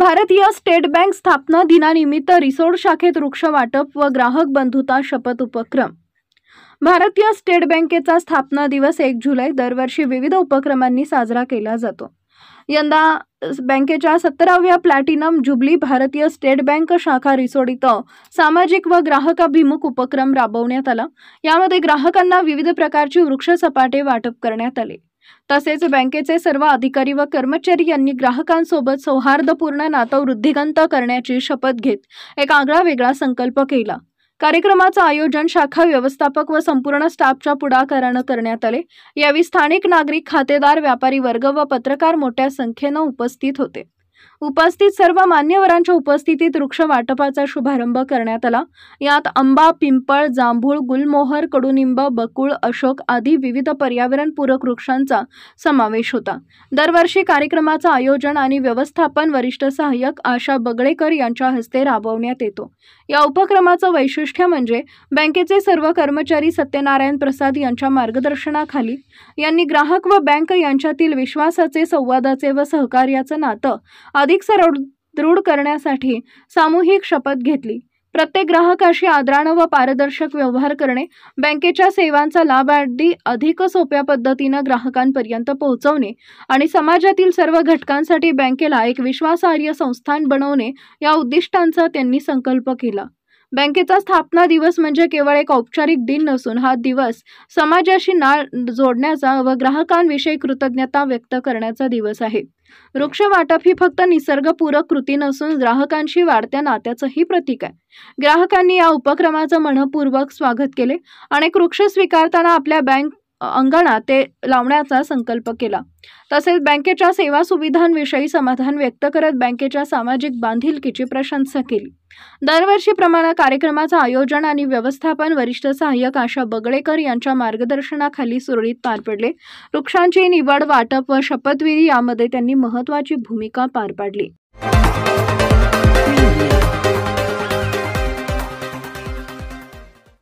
भारतीय state bank स्थापना दिनानिमित्त रिसोड शाखेत वृक्ष वाटप व ग्राहक बंधुता शपथ उपक्रम। भारतीय स्टेट बँकेचा स्थापना दिवस 1 जुलै दरवर्षी विविध उपक्रमांनी साजरा केला जातो। यंदा बँकेच्या 17व्या प्लॅटिनम जुबली भारतीय स्टेट बँक शाखा रिसोड इथं सामाजिक व ग्राहकाभिमुख उपक्रम राबवण्यात आला। यामध्ये ग्राहकांना विविध प्रकारची वृक्ष सपाटे वाटप करण्यात आले। तसेच बँकेचे सर्व अधिकारी व कर्मचारी यांनी ग्राहकांसोबत सौहार्दपूर्ण नातं वृद्धिंगत करण्याची शपथ घेत एक आगळावेगळा संकल्प केला। कार्यक्रमाचे आयोजन शाखा व्यवस्थापक व संपूर्ण स्टाफच्या पुढाकाराने करण्यात आले। यावेळी स्थानिक नागरिक, खातेदार, व्यापारी वर्ग व पत्रकार मोठ्या संख्येने उपस्थित होते। उपस्थित सर्व मान्यवरांच्या उपस्थितीत वृक्ष वाटपाचा शुभारंभ करण्यात आला। यात आंबा, पिंपळ, जांभूळ, गुलमोहर, कडुनिंब, बकुळ, अशोक आदी विविध पर्यावरणपूरक वृक्षांचा समावेश होता। दरवर्षी कार्यक्रमाचे आयोजन आणि व्यवस्थापन वरिष्ठ सहाय्यक आशा बगळेकर यांच्या हस्ते राबवण्यात येतो। या उपक्रमाचे वैशिष्ट्य म्हणजे बँकेचे सर्व कर्मचारी सत्यनारायण प्रसाद यांच्या मार्गदर्शनाखाली यांनी ग्राहक व बँक यांच्यातील विश्वासाचे, संवादाचे व सहकार्याचे नातं अधिक दृढ करण्यासाठी सामूहिक शपथ घेतली। प्रत्येक ग्राहकाशी आदराने व पारदर्शक व्यवहार करणे, बँकेच्या सेवांचा लाभ अधिक सोप्या पद्धतीने ग्राहकांपर्यंत पोहोचवणे आणि समाजातील सर्व घटकांसाठी बँकेला एक विश्वासार्ह संस्थान बनवणे या उद्दिष्टांचा त्यांनी संकल्प केला। बँकेचा स्थापना दिवस म्हणजे केवळ एक औपचारिक दिन नसून हा दिवस समाजाशी नाळ जोडण्याचा व ग्राहकांविषयी कृतज्ञता व्यक्त करण्याचा दिवस आहे। वृक्ष वाटप ही फक्त निसर्गपूरक कृती नसून ग्राहकांशी वाढत्या नात्याचेही प्रतीक आहे। ग्राहकांनी या उपक्रमाचे मनपूर्वक स्वागत केले। अनेक वृक्ष स्वीकारताना आपल्या बँक अंगणात ते लावण्याचा संकल्प केला। तसेच बँकेच्या सेवा सुविधांविषयी समाधान व्यक्त करत बँकेच्या सामाजिक बांधिलकीची प्रशंसा केली। दरवर्षीप्रमाणे कार्यक्रमाचे आयोजन आणि व्यवस्थापन वरिष्ठ सहाय्यक आशा बगळेकर यांच्या मार्गदर्शनाखाली सुरळीत पार पडले। वृक्षांची निवड, वाटप व शपथविधी यामध्ये त्यांनी महत्त्वाची भूमिका पार पाडली।